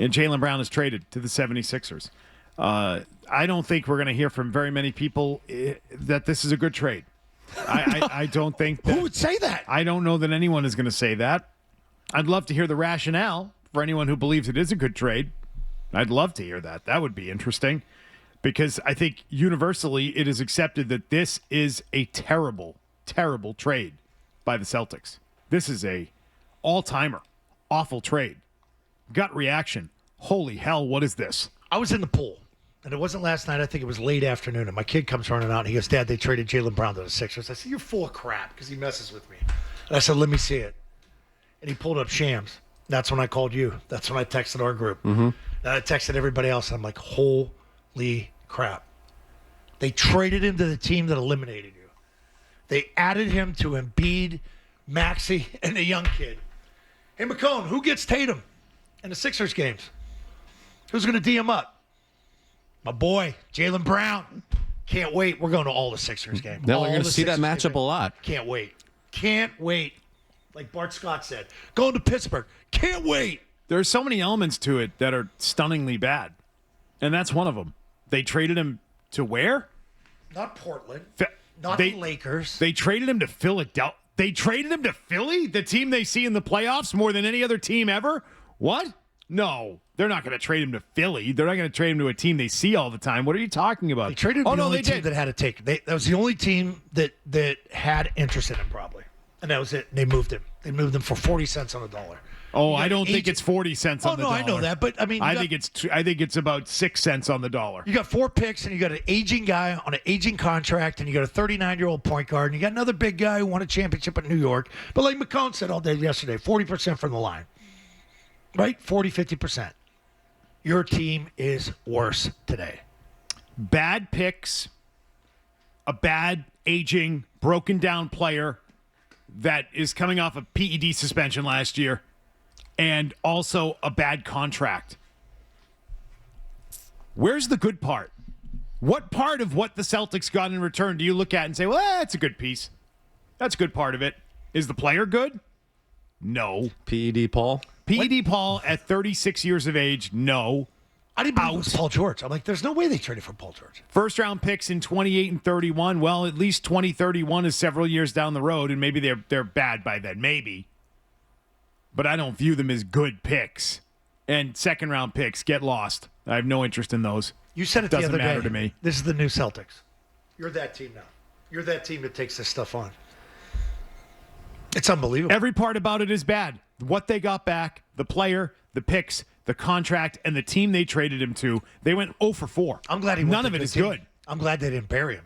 and Jaylen Brown is traded to the 76ers. I don't think we're going to hear from very many people that this is a good trade. I don't think that. Who would say that? I don't know that anyone is going to say that. I'd love to hear the rationale for anyone who believes it is a good trade. I'd love to hear that. That would be interesting because I think universally it is accepted that this is a terrible, terrible trade by the Celtics. This is a all-timer, awful trade. Gut reaction. Holy hell, what is this? I was in the pool, and it wasn't last night. I think it was late afternoon, and my kid comes running out, and he goes, Dad, they traded Jaylen Brown to the Sixers. I said, you're full of crap, because he messes with me. And I said, let me see it. And he pulled up Shams. That's when I called you. That's when I texted our group. Mm-hmm. And I texted everybody else, and I'm like, holy crap. They traded him to the team that eliminated you. They added him to Embiid, Maxey, and the young kid. Hey, McCone, who gets Tatum in the Sixers games? Who's going to DM up? My boy, Jaylen Brown. Can't wait. We're going to all the Sixers games. Now we're going to see that matchup a lot. Can't wait. Can't wait. Like Bart Scott said, going to Pittsburgh. Can't wait. There are so many elements to it that are stunningly bad. And that's one of them. They traded him to where? Not Portland. Not the Lakers. They traded him to Philadelphia. They traded him to Philly, the team they see in the playoffs more than any other team ever? What? No. They're not going to trade him to Philly. They're not going to trade him to a team they see all the time. What are you talking about? They traded him to the only team that had a take. That was the only team that had interest in him, probably. And that was it. They moved him. They moved him for 40 cents on the dollar. Oh, I don't think it's 40 cents on the dollar. Oh, no, I know that. But, I mean, I think it's about 6 cents on the dollar. You got 4 picks, and you got an aging guy on an aging contract, and you got a 39-year-old point guard, and you got another big guy who won a championship in New York. But like McCone said all day yesterday, 40% from the line. Right? 40, 50%. Your team is worse today. Bad picks, a bad, aging, broken down player that is coming off a PED suspension last year, and also a bad contract. Where's the good part? What part of what the Celtics got in return do you look at and say, well, that's a good piece? That's a good part of it. Is the player good? No. PED Paul? PED Paul at 36 years of age, no. I didn't believe it was Paul George. I'm like, there's no way they traded for Paul George. First round picks in 28 and 31. Well, at least 2031 is several years down the road, and maybe they're bad by then. Maybe. But I don't view them as good picks. And second round picks get lost. I have no interest in those. You said it the other day. Doesn't matter to me. This is the new Celtics. You're that team now. You're that team that takes this stuff on. It's unbelievable. Every part about it is bad. What they got back, the player, the picks, the contract, and the team they traded him to, they went 0 for 4. I'm glad he went None of it is good. I'm glad they didn't bury him.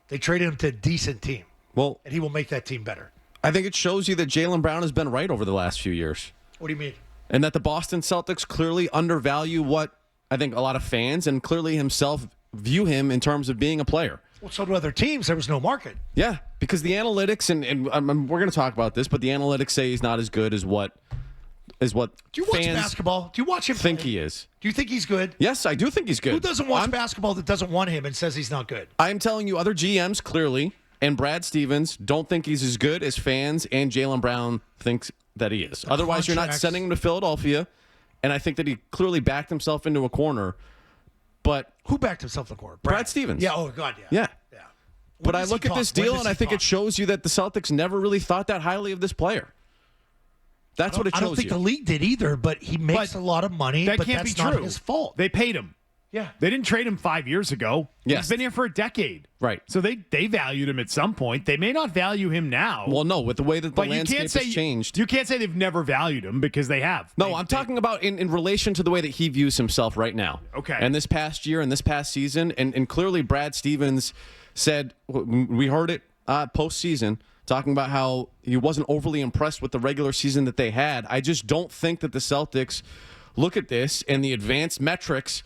They traded him to a decent team. Well, and he will make that team better. I think it shows you that Jaylen Brown has been right over the last few years. What do you mean? And that the Boston Celtics clearly undervalue what I think a lot of fans and clearly himself view him in terms of being a player. Well, so do other teams. There was no market. Yeah, because the analytics, and we're going to talk about this, but the analytics say he's not as good as what Do you watch fans basketball? Do you watch him think play? he is. Do you think he's good? Yes, I do think he's good. Who doesn't watch basketball that doesn't want him and says he's not good? I'm telling you, other GMs clearly, and Brad Stevens don't think he's as good as fans and Jaylen Brown thinks that he is. Otherwise, you're not sending him to Philadelphia, and I think that he clearly backed himself into a corner. But who backed himself in the corner? Brad Stevens. Yeah. Oh God. Yeah. Yeah. But I look at this deal, and I think it shows you that the Celtics never really thought that highly of this player. That's what it shows you. I don't think the league did either, but he makes a lot of money, but that's not his fault. They paid him. Yeah. They didn't trade him 5 years ago. Yes. He's been here for a decade. Right. So they valued him at some point. They may not value him now. Well, no, with the way that the landscape has changed. You can't say they've never valued him because they have. No, I'm talking about in relation to the way that he views himself right now. Okay. And this past year and this past season, and clearly Brad Stevens said, we heard it postseason, talking about how he wasn't overly impressed with the regular season that they had. I just don't think that the Celtics look at this and the advanced metrics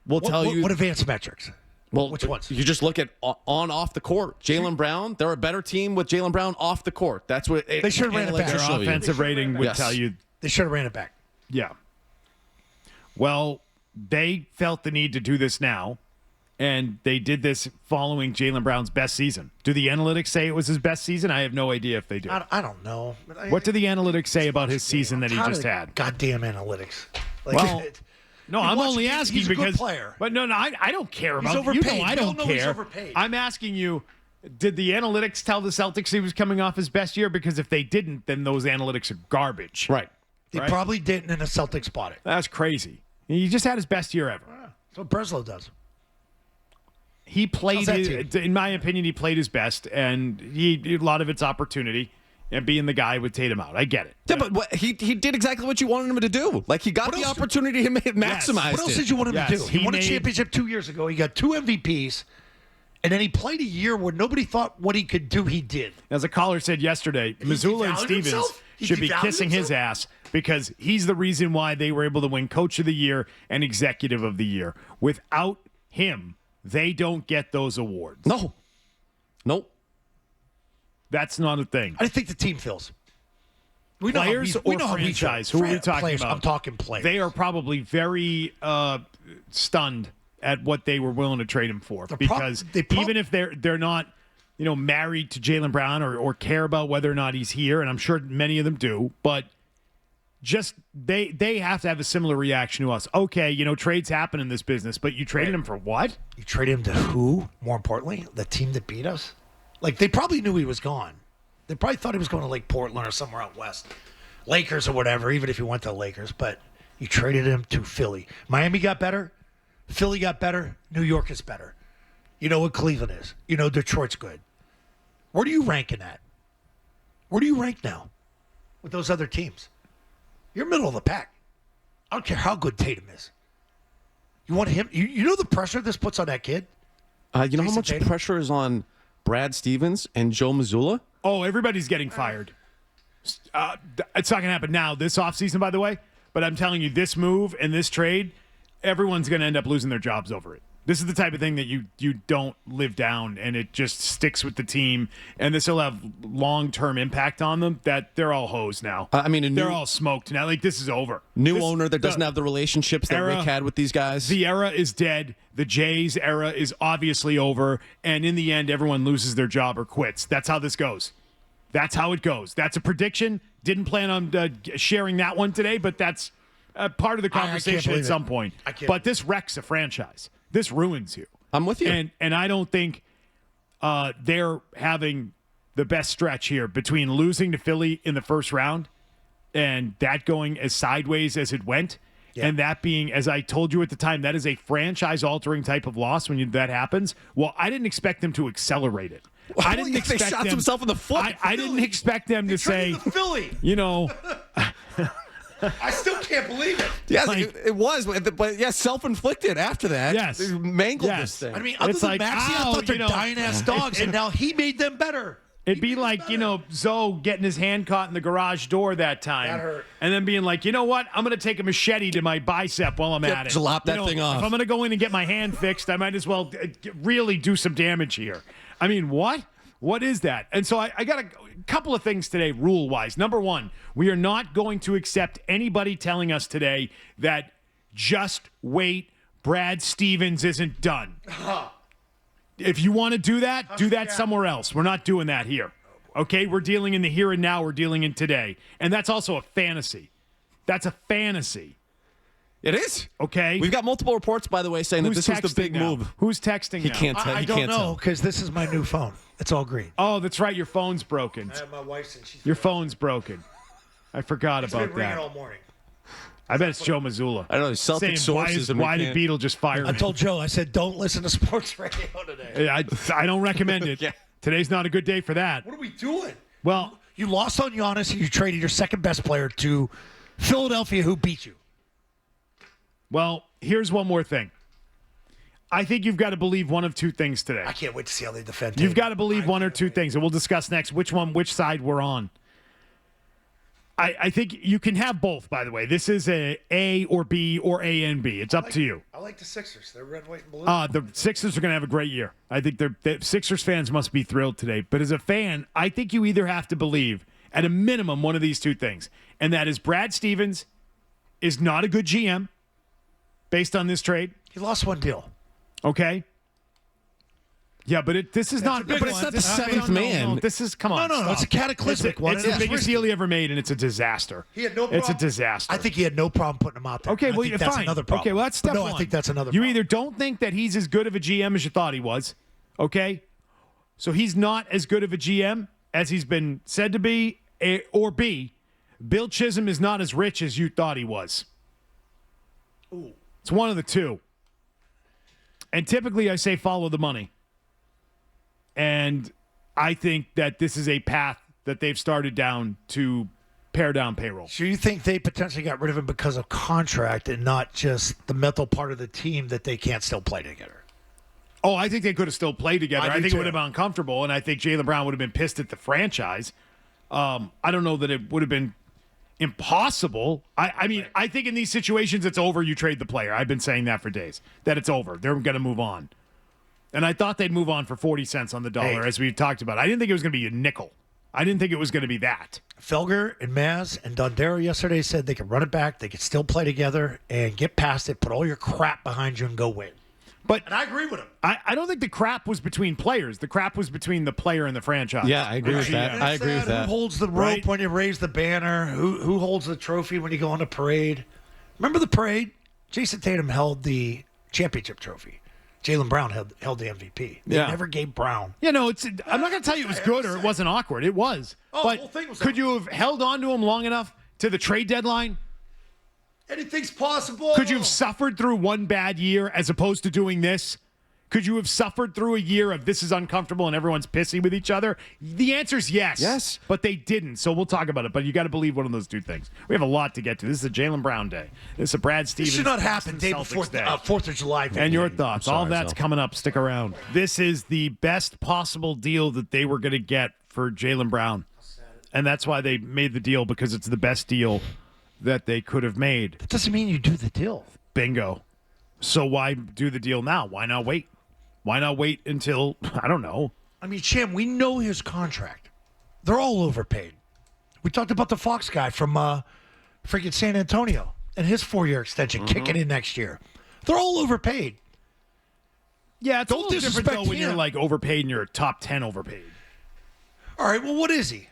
will tell you. What advanced metrics? Well, which ones? You just look at off the court. Jaylen Brown, they're a better team with Jaylen Brown off the court. That's what they should have ran it back. Their offensive rating would tell you. They should have ran it back. Yeah. Well, they felt the need to do this now, and they did this following Jaylen Brown's best season. Do the analytics say it was his best season? I have no idea if they do. I don't know. What do the analytics say about his season that he just had? Goddamn analytics. Like, Well, no, I'm only asking he's a because. good player. But no, I don't care about. overpaid. You know, I We all don't know he's care. overpaid. I'm asking you. Did the analytics tell the Celtics he was coming off his best year? Because if they didn't, then those analytics are garbage. Right. They probably didn't, and the Celtics bought it. That's crazy. He just had his best year ever. That's what Breslow does. He played, How's that in my opinion, he played his best, and a lot of it's opportunity and being the guy with Tatum out. I get it. Yeah, but he did exactly what you wanted him to do. Like, he got the opportunity to maximize What else it. did you want him to do? He won a made- championship 2 years ago. He got 2 MVPs, and then he played a year where nobody thought what he could do. He did. As a caller said yesterday, Missoula and devalued Stevens himself? He should be devalued kissing his himself? ass because he's the reason why they were able to win Coach of the Year and Executive of the Year. Without him, they don't get those awards. No. Nope. That's not a thing. I think the team feels. We know how Players we or know how we franchise? feel. Who are we talking Players. about? I'm talking players. They are probably very stunned at what they were willing to trade him for because even if they're not, married to Jaylen Brown or care about whether or not he's here, and I'm sure many of them do, but just they have to have a similar reaction to us. Okay, trades happen in this business, but you traded him for what? You traded him to who? More importantly, the team that beat us. Like, they probably knew he was gone. They probably thought he was going to like Portland or somewhere out west, Lakers or whatever. Even if he went to the Lakers, but you traded him to Philly. Miami got better. Philly got better. New York is better. You know what Cleveland is. You know Detroit's good. Where do you rank in that? Where do you rank now with those other teams? You're middle of the pack. I don't care how good Tatum is. You want him? You know the pressure this puts on that kid? You know how Jayson much Tatum? pressure is on Brad Stevens and Joe Mazzulla? Oh, everybody's getting fired. It's not going to happen now this offseason, by the way. But I'm telling you, this move and this trade, everyone's going to end up losing their jobs over it. This is the type of thing that you don't live down, and it just sticks with the team. And this will have long-term impact on them. That they're all hosed now. They're all smoked now. Like, this is over. New owner that doesn't have the relationships that Rick had with these guys. The era is dead. The Jays era is obviously over. And in the end, everyone loses their job or quits. That's how this goes. That's how it goes. That's a prediction. Didn't plan on sharing that one today, but that's part of the conversation at some point. But this wrecks a franchise. This ruins you. I'm with you. And I don't think they're having the best stretch here between losing to Philly in the first round and that going as sideways as it went. Yeah. And that being, as I told you at the time, that is a franchise-altering type of loss when that happens. Well, I didn't expect them to accelerate it. I didn't expect they shot them, himself in the foot. I didn't expect them to say, Philly. I still can't believe it. Yes, it was, but yes, self-inflicted after that. Yes. They mangled this thing. I mean, other than Maxey, I thought they're dying-ass dogs, and now he made them better. It'd be like, Zoe getting his hand caught in the garage door that time. That hurt. And then being like, you know what? I'm going to take a machete to my bicep while I'm at it. Lop that thing off. If I'm going to go in and get my hand fixed, I might as well really do some damage here. I mean, what? What is that? And so I got a couple of things today, rule-wise. Number one, we are not going to accept anybody telling us today that just wait, Brad Stevens isn't done. If you want to do that somewhere else. We're not doing that here. Okay? We're dealing in the here and now. We're dealing in today. And that's also a fantasy. That's a fantasy. It is. Okay? We've got multiple reports, by the way, saying that this was the big move. Who's texting He now? can't tell. I don't know, because this is my new phone. It's all green. Oh, that's right. Your phone's broken. I have my wife's, and she's Your phone's broken. I forgot been about ringing that. all morning. I bet it's Joe Mazzulla. I don't know. Celtic Saying, sources. why did Beetle just fire I me? told Joe, I said, don't listen to sports radio today. I don't recommend it. Yeah. Today's not a good day for that. What are we doing? Well, You lost on Giannis, and you traded your second best player to Philadelphia, who beat you. Well, here's one more thing. I think you've got to believe one of two things today. I can't wait to see how they defend. You've got to believe one or two things, and we'll discuss next which side we're on. I think you can have both, by the way. This is A or B or A and B. It's up to you. I like the Sixers. They're red, white, and blue. The Sixers are going to have a great year. I think the Sixers fans must be thrilled today. But as a fan, I think you either have to believe, at a minimum, one of these two things, and that is Brad Stevens is not a good GM based on this trade. He lost one deal. Okay? Yeah, but this is not. a big But one. it's not the This is- seventh no, man. This is come on. No, stop. it's a cataclysmic one. It's and the it was biggest risky. deal he ever made, and it's a disaster. He had no It's a problem. disaster. I think he had no problem putting him out there. Okay, I well, think you're that's fine. another problem. Okay, well, that's step No, one. I think that's another You problem. either don't think that he's as good of a GM as you thought he was, okay? So he's not as good of a GM as he's been said to be, or B, Bill Chisholm is not as rich as you thought he was. Ooh. It's one of the two. And typically I say follow the money. And I think that this is a path that they've started down to pare down payroll. So you think they potentially got rid of him because of contract and not just the mental part of the team that they can't still play together? Oh, I think they could have still played together. I I do think too. it would have been uncomfortable, and I think Jaylen Brown would have been pissed at the franchise. I don't know that it would have been impossible. I mean, I think in these situations, it's over. You trade the player. I've been saying that for days, that it's over. They're going to move on. And I thought they'd move on for 40 cents on the dollar, Hey. as we talked about. I didn't think it was going to be a nickel. I didn't think it was going to be that. Felger and Maz and Dondero yesterday said they could run it back, they could still play together and get past it, put all your crap behind you and go win. But And I agree with him. I don't think the crap was between players. The crap was between the player and the franchise. Yeah, I agree with that. And I it's agree with that. Who holds the rope Right. when you raise the banner? Who holds the trophy when you go on the parade? Remember the parade? Jayson Tatum held the championship trophy. Jaylen Brown held the MVP. They Yeah. never gave Brown. You know, I'm not going to tell you it was good or it wasn't awkward. It was. Oh, but the whole thing was could you have held on to him long enough to the trade deadline? Anything's possible. Could you have suffered through one bad year as opposed to doing this? Could you have suffered through a year of this is uncomfortable and everyone's pissy with each other? The answer is yes. Yes. But they didn't. So we'll talk about it. But you got to believe one of those two things. We have a lot to get to. This is a Jaylen Brown day. This is a Brad This Stevens. should not happen Boston day Celtics before day. 4th of July. And your thoughts. I'm All sorry, that's Zol. coming up. Stick around. This is the best possible deal that they were going to get for Jaylen Brown. And that's why they made the deal, because it's the best deal that they could have made. That doesn't mean you do the deal. Bingo. So why do the deal now? Why not wait? Why not wait until, I don't know. I mean, Sham, we know his contract. They're all overpaid. We talked about the Fox guy from freaking San Antonio and his 4-year extension kicking in next year. They're all overpaid. Yeah, it's Don't a little different disrespect though when you're him. like overpaid and you're top 10 overpaid. All right, well, what is he?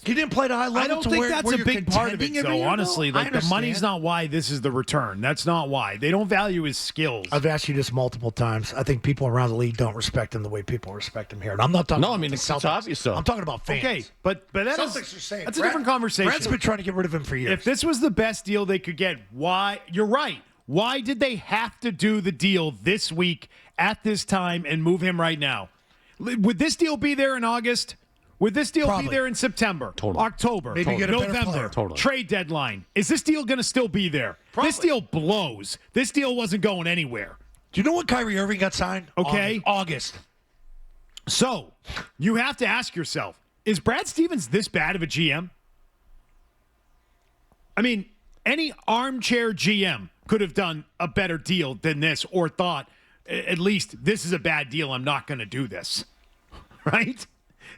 He didn't play at a high level. I don't to think where, that's where a you're big part of it, contending every though, year? honestly. No, I Like, the money's understand. not why this is the return. That's not why. They don't value his skills. I've asked you this multiple times. I think people around the league don't respect him the way people respect him here. And I'm not talking No, about I mean, the it's Celtics. obvious, though. I'm talking about fans. Okay, but that is, Celtics are saying that's a different conversation. Brad's been trying to get rid of him for years. If this was the best deal they could get, why? You're right. Why did they have to do the deal this week at this time and move him right now? Would this deal be there in August? Would this deal Probably. be there in September, Totally. October, Maybe get a better November, player. Totally. trade deadline? Is this deal going to still be there? Probably. This deal blows. This deal wasn't going anywhere. Do you know when Kyrie Irving got signed? Okay. August. So you have to ask yourself, is Brad Stevens this bad of a GM? I mean, any armchair GM could have done a better deal than this, or thought, at least this is a bad deal. I'm not going to do this. Right?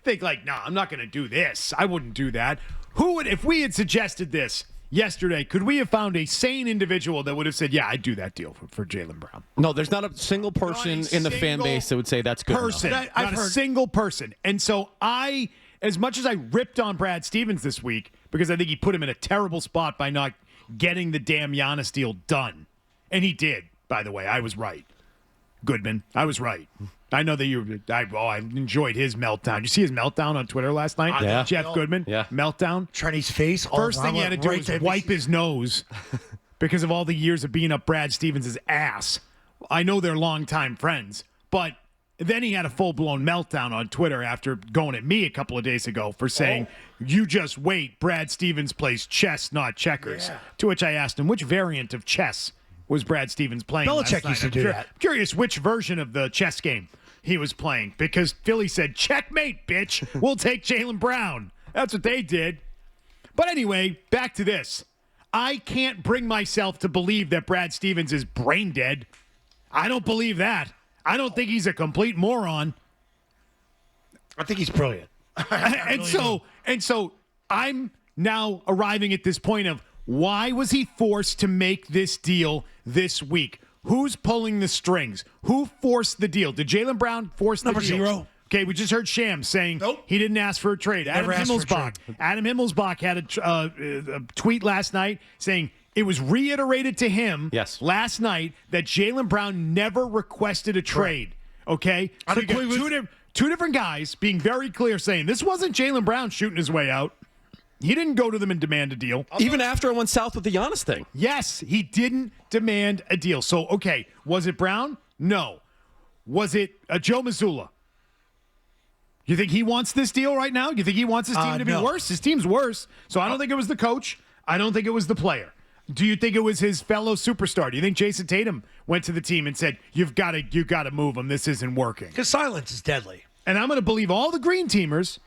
Think like, no, I'm not going to do this. I wouldn't do that. Who would, if we had suggested this yesterday, could we have found a sane individual that would have said, yeah, I'd do that deal for Jaylen Brown? No, there's not a single person in the fan single base that would say that's good person. enough. I've Not a heard- single person. And so as much as I ripped on Brad Stevens this week, because I think he put him in a terrible spot by not getting the damn Giannis deal done. And he did, by the way. I was right. Goodman, I was right. I know that I enjoyed his meltdown. You see his meltdown on Twitter last night? Yeah. Jeff Goodman? Yeah. Meltdown? Trenny's face. First thing he had to do right was there. wipe his nose because of all the years of being up Brad Stevens' ass. I know they're longtime friends, but then he had a full-blown meltdown on Twitter after going at me a couple of days ago for saying, you just wait, Brad Stevens plays chess, not checkers. Yeah. To which I asked him, which variant of chess was Brad Stevens playing last Belichick night? used to I'm do that. Curious which version of the chess game he was playing, because Philly said, checkmate, bitch. We'll take Jaylen Brown. That's what they did. But anyway, back to this. I can't bring myself to believe that Brad Stevens is brain dead. I don't believe that. I don't think he's a complete moron. I think he's brilliant. And so I'm now arriving at this point of, why was he forced to make this deal this week? Who's pulling the strings? Who forced the deal? Did Jaylen Brown force Number the deal? 0. Okay, we just heard Shams saying Nope. he didn't ask for a trade. Never asked for a trade. Adam Himmelsbach had a tweet last night saying it was reiterated to him last night that Jaylen Brown never requested a trade. Okay? So you got two different guys being very clear saying this wasn't Jaylen Brown shooting his way out. He didn't go to them and demand a deal. Even after it went south with the Giannis thing. Yes, he didn't demand a deal. So, okay, was it Brown? No. Was it Joe Mazzulla? You think he wants this deal right now? You think he wants his team to be worse? His team's worse. So I don't think it was the coach. I don't think it was the player. Do you think it was his fellow superstar? Do you think Jayson Tatum went to the team and said, you've got to move him. This isn't working. Because silence is deadly. And I'm going to believe all the green teamers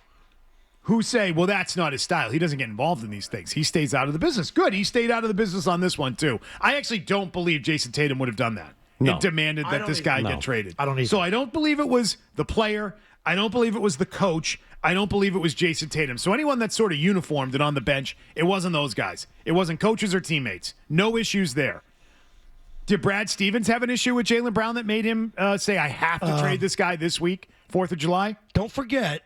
who say, well, that's not his style. He doesn't get involved in these things. He stays out of the business. Good. He stayed out of the business on this one, too. I actually don't believe Jayson Tatum would have done that. No. It demanded that this guy get traded. I don't either. So I don't believe it was the player. I don't believe it was the coach. I don't believe it was Jayson Tatum. So anyone that's sort of uniformed and on the bench, it wasn't those guys. It wasn't coaches or teammates. No issues there. Did Brad Stevens have an issue with Jaylen Brown that made him say, I have to trade this guy this week, 4th of July? Don't forget,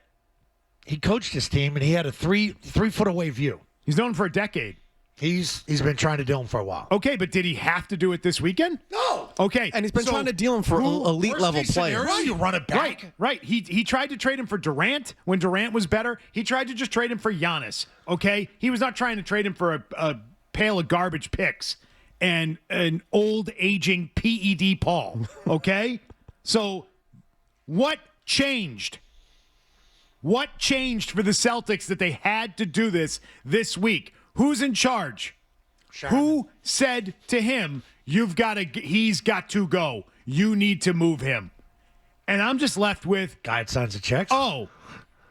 he coached his team, and he had a 3-foot-away view. He's known for a decade. He's been trying to do him for a while. Okay, but did he have to do it this weekend? No. Okay. And he's been trying to deal him for elite-level players. You run it back. Right. He tried to trade him for Durant when Durant was better. He tried to just trade him for Giannis, okay? He was not trying to trade him for a pail of garbage picks and an old, aging PED Paul, okay? So what changed? What changed for the Celtics that they had to do this week? Who's in charge? Sherman. Who said to him, he's got to go. You need to move him. And I'm just left with... Guy that signs the checks? Oh,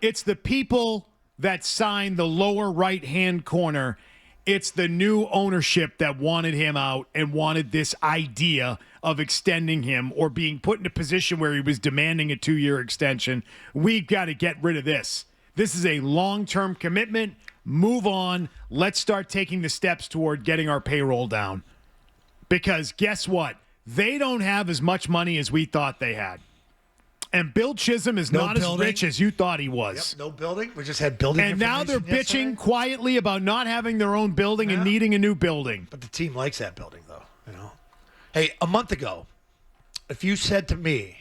it's the people that signed the lower right-hand corner. It's the new ownership that wanted him out and wanted this idea of extending him or being put in a position where he was demanding a 2-year extension. We've got to get rid of this. This is a long-term commitment. Move on. Let's start taking the steps toward getting our payroll down. Because guess what? They don't have as much money as we thought they had. And Bill Chisholm is not as rich as you thought he was. Yep, no building. We just had building. And now they're bitching quietly about not having their own building and needing a new building. But the team likes that building, though. Hey, a month ago, if you said to me,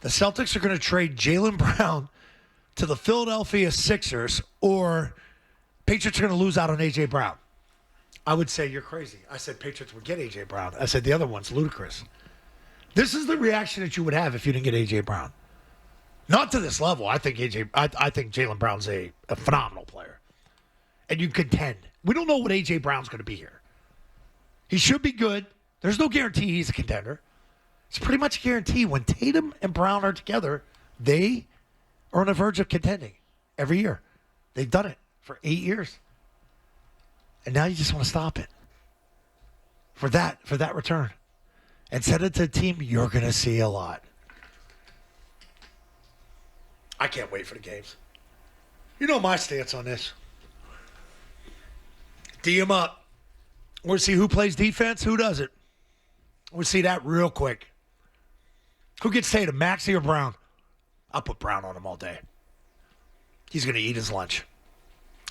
the Celtics are going to trade Jaylen Brown to the Philadelphia Sixers or Patriots are going to lose out on A.J. Brown, I would say you're crazy. I said Patriots would get A.J. Brown. I said the other one's ludicrous. This is the reaction that you would have if you didn't get A.J. Brown. Not to this level. I think Jaylen Brown's a phenomenal player. And you contend. We don't know what A.J. Brown's going to be here. He should be good. There's no guarantee he's a contender. It's pretty much a guarantee when Tatum and Brown are together, they are on the verge of contending every year. They've done it for 8 years. And now you just want to stop it for that return. And send it to a team you're going to see a lot. I can't wait for the games. You know my stance on this. D him up. We're going to see who plays defense, who doesn't. We'll see that real quick. Who gets Tatum, Maxey or Brown? I'll put Brown on him all day. He's going to eat his lunch.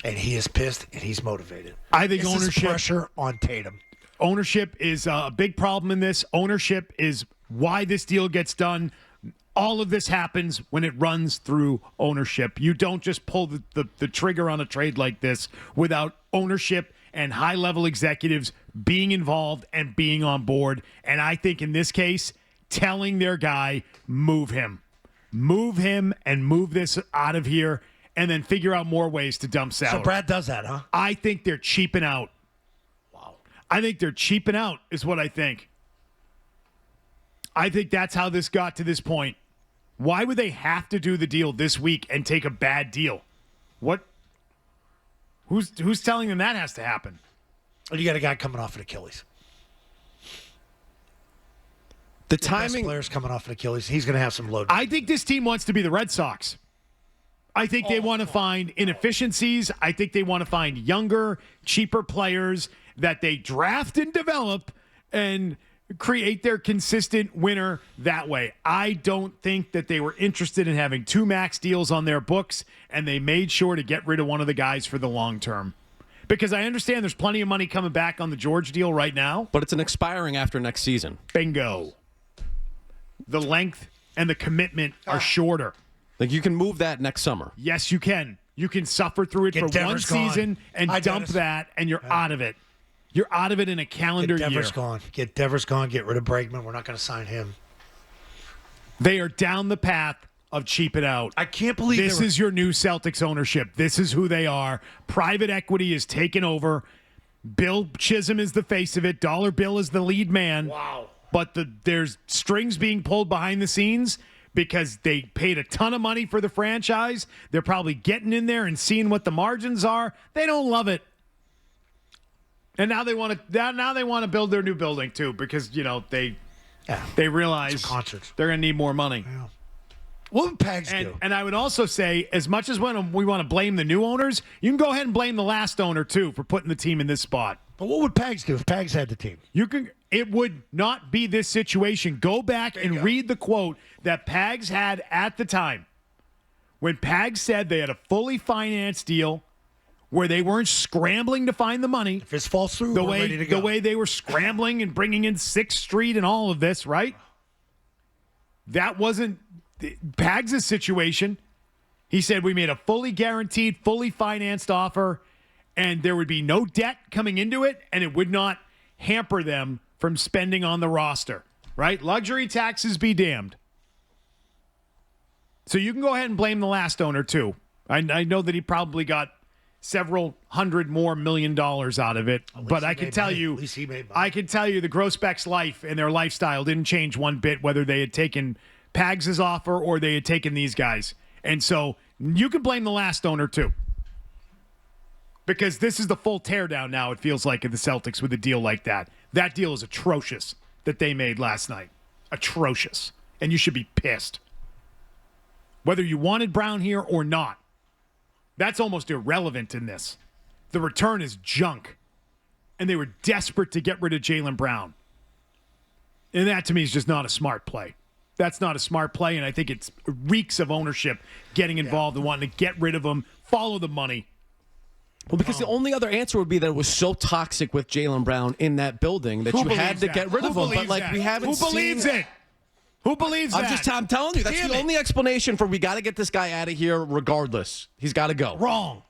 And he is pissed and he's motivated. I think this ownership is pressure on Tatum. Ownership is a big problem in this. Ownership is why this deal gets done. All of this happens when it runs through ownership. You don't just pull the trigger on a trade like this without ownership and high-level executives being involved and being on board. And I think in this case, telling their guy, move him. Move him and move this out of here and then figure out more ways to dump salary. So Brad does that, huh? I think they're cheaping out. Wow. I think they're cheaping out is what I think. I think that's how this got to this point. Why would they have to do the deal this week and take a bad deal? What? Who's telling them that has to happen? You got a guy coming off an Achilles. The Best timing. player's coming off an Achilles. He's going to have some load. I think this team wants to be the Red Sox. I think they want to find inefficiencies. I think they want to find younger, cheaper players that they draft and develop and create their consistent winner that way. I don't think that they were interested in having 2 max deals on their books, and they made sure to get rid of one of the guys for the long term. Because I understand there's plenty of money coming back on the George deal right now. But it's an expiring after next season. Bingo. The length and the commitment are shorter. Like, you can move that next summer. Yes, you can. You can suffer through it for one season and dump that, and you're out of it. You're out of it in a calendar year. Get Devers gone. Get rid of Bregman. We're not going to sign him. They are down the path of cheap it out. I can't believe this is your new Celtics ownership. This is who they are. Private equity is taken over. Bill Chisholm is the face of it. Dollar Bill is the lead man. Wow. But there's strings being pulled behind the scenes because they paid a ton of money for the franchise. They're probably getting in there and seeing what the margins are. They don't love it. And now they want to build their new building too because they realize they're going to need more money. Yeah. What would Pags do? And I would also say, as much as when we want to blame the new owners, you can go ahead and blame the last owner too for putting the team in this spot. But what would Pags do if Pags had the team? It would not be this situation. Go back and read the quote that Pags had at the time. When Pags said they had a fully financed deal where they weren't scrambling to find the money. If this falls through, we're ready to go. The way they were scrambling and bringing in 6th Street and all of this, right? That wasn't Pags' situation. He said we made a fully guaranteed, fully financed offer, and there would be no debt coming into it, and it would not hamper them from spending on the roster, right? Luxury taxes be damned. So you can go ahead and blame the last owner, too. I know that he probably got several $100 more million out of it, but I can tell you, the Grosbeck's life and their lifestyle didn't change one bit, whether they had taken Pags' offer or they had taken these guys. And so you can blame the last owner, too. Because this is the full teardown now, it feels like, of the Celtics with a deal like that. That deal is atrocious that they made last night. Atrocious. And you should be pissed. Whether you wanted Brown here or not, that's almost irrelevant in this. The return is junk. And they were desperate to get rid of Jaylen Brown. And that, to me, is just not a smart play. That's not a smart play, and I think it reeks of ownership getting involved and wanting to get rid of him, follow the money. Well, because the only other answer would be that it was so toxic with Jaylen Brown in that building that you had to get rid of him. But we haven't seen. Who believes it? Who believes that? I'm telling you, that's the only explanation for we got to get this guy out of here regardless. He's got to go. Wrong.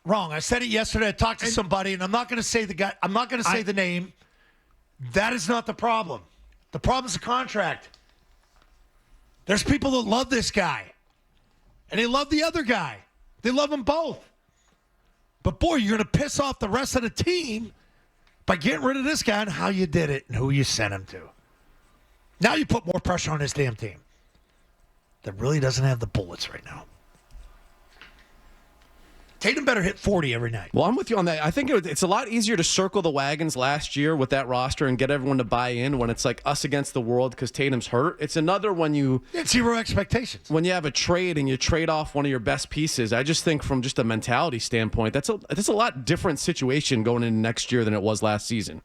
I said it yesterday. I talked to somebody, and I'm not going to say the guy. I'm not going to say the name. That is not the problem. The problem is the contract. There's people that love this guy, and they love the other guy. They love them both. But, boy, you're going to piss off the rest of the team by getting rid of this guy and how you did it and who you sent him to. Now you put more pressure on this damn team that really doesn't have the bullets right now. Tatum better hit 40 every night. Well, I'm with you on that. I think it's a lot easier to circle the wagons last year with that roster and get everyone to buy in when it's like us against the world because Tatum's hurt. It's another when you... zero expectations. When you have a trade and you trade off one of your best pieces, I just think from just a mentality standpoint, that's a lot different situation going into next year than it was last season.